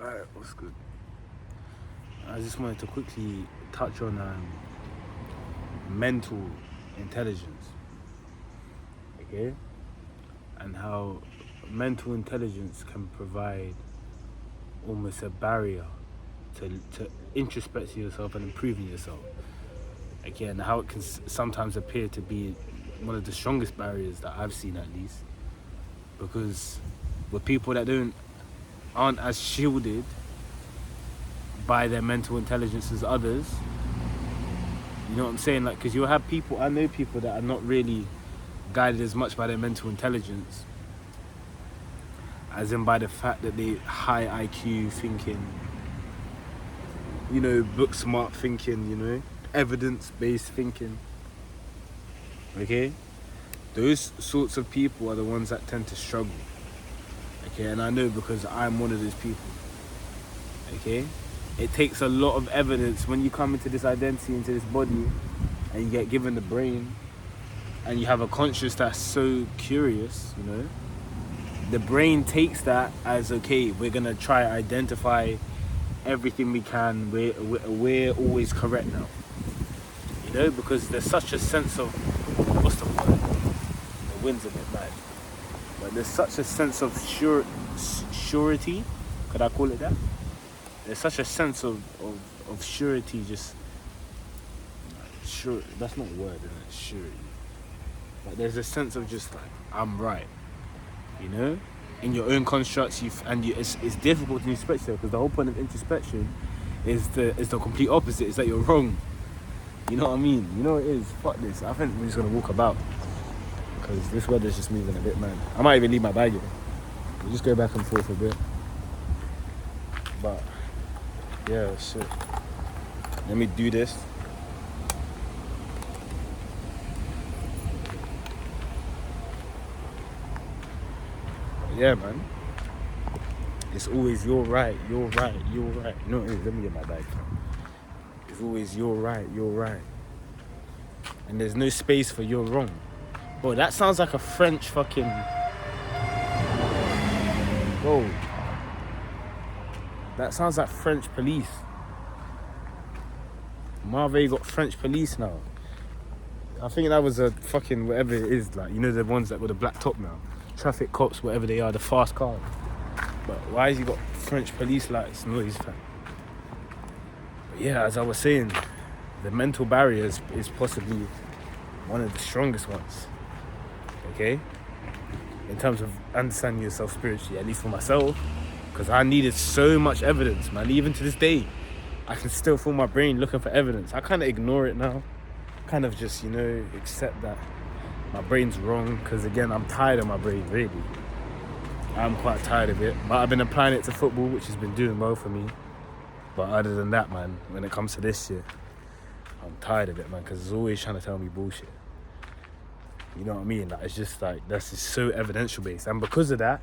Alright, what's good? I just wanted to quickly touch on mental intelligence, okay? And how mental intelligence can provide almost a barrier to introspecting yourself and improving yourself. Again, how it can sometimes appear to be one of the strongest barriers that I've seen, at least, because with people that aren't as shielded by their mental intelligence as others, you know what I'm saying? Like, because you'll have people, I know people that are not really guided as much by their mental intelligence, as in by the fact that they high IQ thinking, you know, book smart thinking, you know, evidence-based thinking, okay? Those sorts of people are the ones that tend to struggle, okay? And I know because I'm one of those people, okay? It takes a lot of evidence when you come into this identity, into this body, and you get given the brain, and you have a conscience that's so curious, you know? The brain takes that as, okay, we're gonna try to identify everything we can, we're always correct now. You know, because there's such a sense of, what's the word? The wind's a bit mad. But there's such a sense of surety, could I call it that? There's such a sense of surety, just, sure, that's not a word, isn't it? Surety. But there's a sense of just like, I'm right, you know? In your own constructs, it's difficult to introspect yourself, because the whole point of introspection is the complete opposite, is that you're wrong. You know what I mean? You know what it is? Fuck this. I think we're just gonna walk about, because this weather's just moving a bit, man. I might even leave my bag here. We'll just go back and forth a bit. But yeah, shit. Let me do this. Yeah, man. It's always you're right, you're right, you're right. You know what it is? Let me get my bag. It's always you're right, you're right. And there's no space for you're wrong. Bro, that sounds like a French fucking... Bro. That sounds like French police. Marvey got French police now. I think that was a fucking whatever it is, like, you know, the ones that with a black top now. Traffic cops, whatever they are, the fast cars. But why has he got French police lights? Noise, fam. But yeah, as I was saying, the mental barrier is possibly one of the strongest ones. Okay? In terms of understanding yourself spiritually, at least for myself. Because I needed so much evidence, man. Even to this day, I can still feel my brain looking for evidence. I kind of ignore it now. Kind of just, you know, accept that my brain's wrong. Because again, I'm tired of my brain, really. I'm quite tired of it. But I've been applying it to football, which has been doing well for me. But other than that, man, when it comes to this shit, I'm tired of it, man. Because it's always trying to tell me bullshit. You know what I mean? Like, it's just like, that's just so evidential based. And because of that,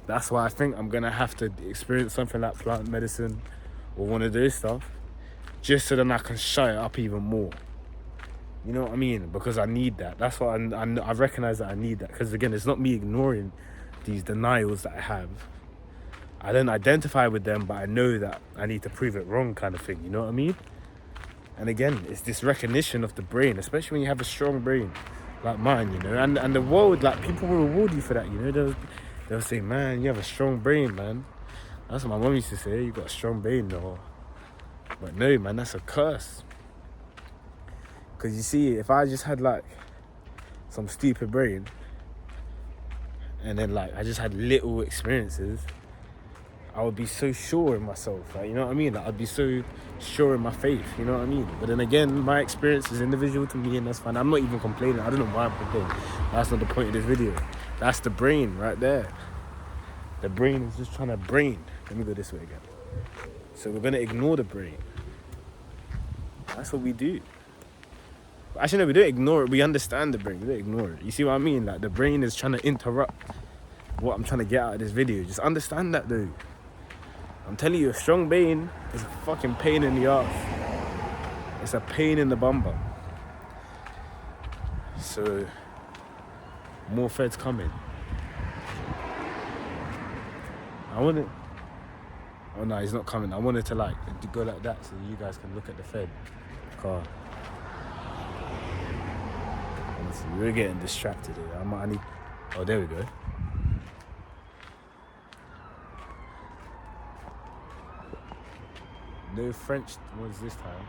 that's why I think I'm going to have to experience something like plant medicine or one of those stuff, just so then I can shut it up even more. You know what I mean? Because I need that. That's why I recognize that I need that. Because again, it's not me ignoring these denials that I have. I don't identify with them, but I know that I need to prove it wrong, kind of thing. You know what I mean? And again, it's this recognition of the brain, especially when you have a strong brain like mine, you know. And the world, like, people will reward you for that, you know. They'll say, man, you have a strong brain, man. That's what my mum used to say. You got a strong brain, though. But no, man, that's a curse. Because you see, if I just had, like, some stupid brain, and then, like, I just had little experiences, I would be so sure in myself, like, you know what I mean? Like, I'd be so sure in my faith, you know what I mean? But then again, my experience is individual to me, and that's fine. I'm not even complaining. I don't know why I'm complaining. That's not the point of this video. That's the brain right there. The brain is just trying to brain. Let me go this way again. So we're going to ignore the brain. That's what we do. Actually, no, we don't ignore it. We understand the brain. We don't ignore it. You see what I mean? Like, the brain is trying to interrupt what I'm trying to get out of this video. Just understand that, though. I'm telling you, a strong brain is a fucking pain in the arse. It's a pain in the bumper. So, more feds coming. I Oh no, he's not coming. I wanted to like go like that so you guys can look at the Fed car. Honestly, we're getting distracted here. I need. Oh, there we go. No French ones this time.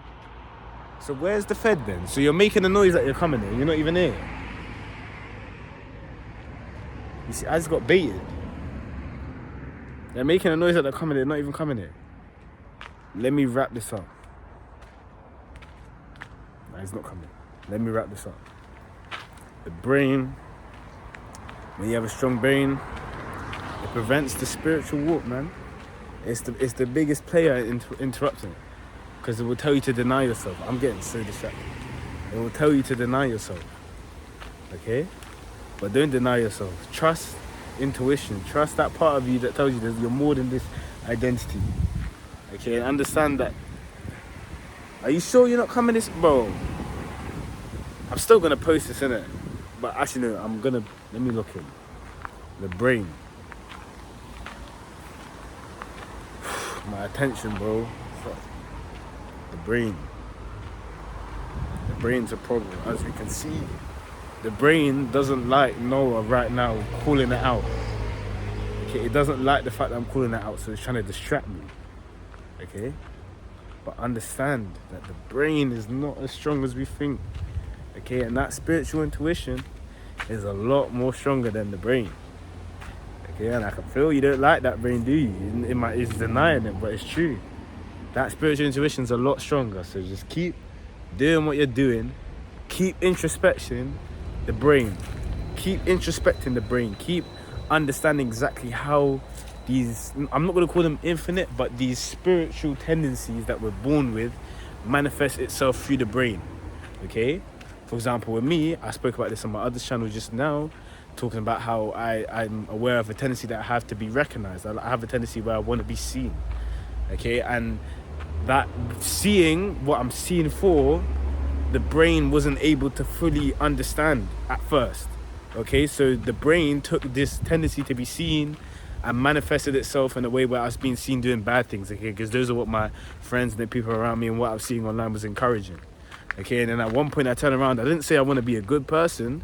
So where's the Fed then? So you're making a noise that you're coming here. You're not even here. You see, I just got baited. They're making a noise that they're coming here. They're not even coming here. Let me wrap this up. Nah, he's not coming. Let me wrap this up. The brain, when you have a strong brain, it prevents the spiritual walk, man. It's the biggest player interrupting it. Because it will tell you to deny yourself. I'm getting so distracted. It will tell you to deny yourself. Okay? But don't deny yourself. Trust intuition. Trust that part of you that tells you that you're more than this identity. Okay? And understand that. Are you sure you're not coming this? Bro. I'm still going to post this, innit? But actually, no. Let me look in. The brain. My attention, bro. The brain. The brain's a problem, as we can see. The brain doesn't like Noah right now calling it out. Okay, it doesn't like the fact that I'm calling it out, so it's trying to distract me. Okay? But understand that the brain is not as strong as we think. Okay, and that spiritual intuition is a lot more stronger than the brain. Okay, and I can feel you don't like that brain, do you? It's denying it, but it's true. That spiritual intuition's a lot stronger. So just keep doing what you're doing. Keep introspection the brain. Keep introspecting the brain. Keep understanding exactly how these, I'm not going to call them infinite, but these spiritual tendencies that we're born with manifest itself through the brain. Okay? For example, with me, I spoke about this on my other channel just now, talking about how I'm aware of a tendency that I have to be recognized. I have a tendency where I want to be seen. Okay, and that seeing what I'm seeing for, the brain wasn't able to fully understand at first. Okay, so the brain took this tendency to be seen and manifested itself in a way where I was being seen doing bad things. Okay, because those are what my friends and the people around me and what I was seeing online was encouraging. Okay, and then at one point I turned around. I didn't say I want to be a good person.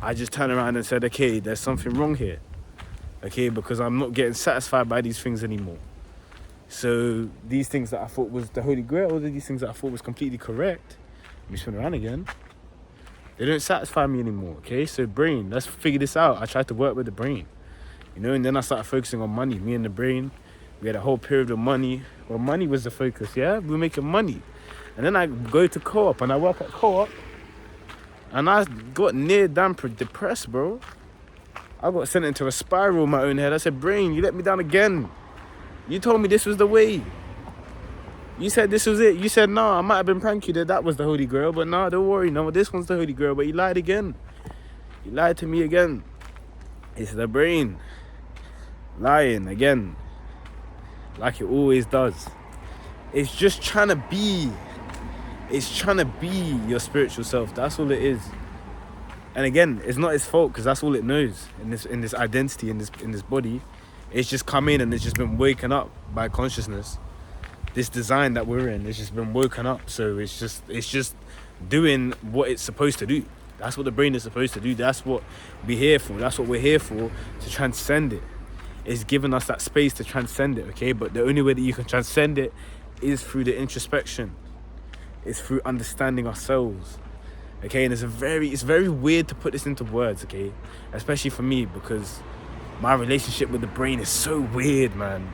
I just turned around and said, okay, there's something wrong here. Okay, because I'm not getting satisfied by these things anymore. So these things that I thought was the Holy Grail, or these things that I thought was completely correct, let me spin around again, they don't satisfy me anymore. Okay, so brain, let's figure this out. I tried to work with the brain, you know, and then I started focusing on money. Me and the brain, we had a whole period of money. Well, money was the focus, yeah? We were making money. And then I go to Co-op and I work at Co-op, and I got near damn depressed, bro. I got sent into a spiral in my own head. I said, brain, you let me down again. You told me this was the way. You said this was it. You said, no, I might have been pranking you that was the Holy Grail, but no, don't worry. No, this one's the Holy Grail, but you lied again. You lied to me again. It's the brain lying again, like it always does. It's just trying to be. It's trying to be your spiritual self. That's all it is. And again, it's not its fault, because that's all it knows in this identity, in this body. It's just come in and it's just been woken up by consciousness. This design that we're in, it's just been woken up. So it's just doing what it's supposed to do. That's what the brain is supposed to do. That's what we're here for. That's what we're here for, to transcend it. It's giving us that space to transcend it, okay? But the only way that you can transcend it is through the introspection. It's through understanding ourselves. Okay, and it's very weird to put this into words, okay? Especially for me, because my relationship with the brain is so weird, man.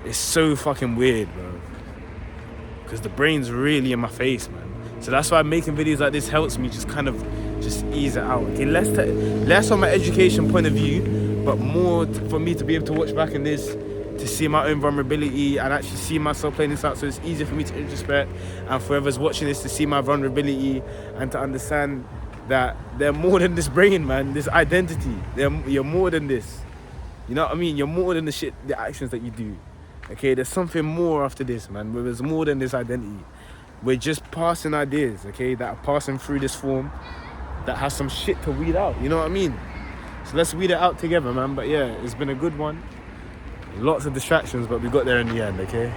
It's so fucking weird, bro. Because the brain's really in my face, man. So that's why making videos like this helps me just kind of just ease it out. Okay, less on my education point of view, but more for me to be able to watch back in this, to see my own vulnerability and actually see myself playing this out, so it's easier for me to introspect, and for whoever's watching this to see my vulnerability and to understand that they're more than this brain, man, this identity. You're more than this. You know what I mean? You're more than the actions that you do. Okay, there's something more after this, man. There's more than this identity. We're just passing ideas, okay, that are passing through this form that has some shit to weed out. You know what I mean? So let's weed it out together, man. But yeah, it's been a good one. Lots of distractions, but we got there in the end, okay?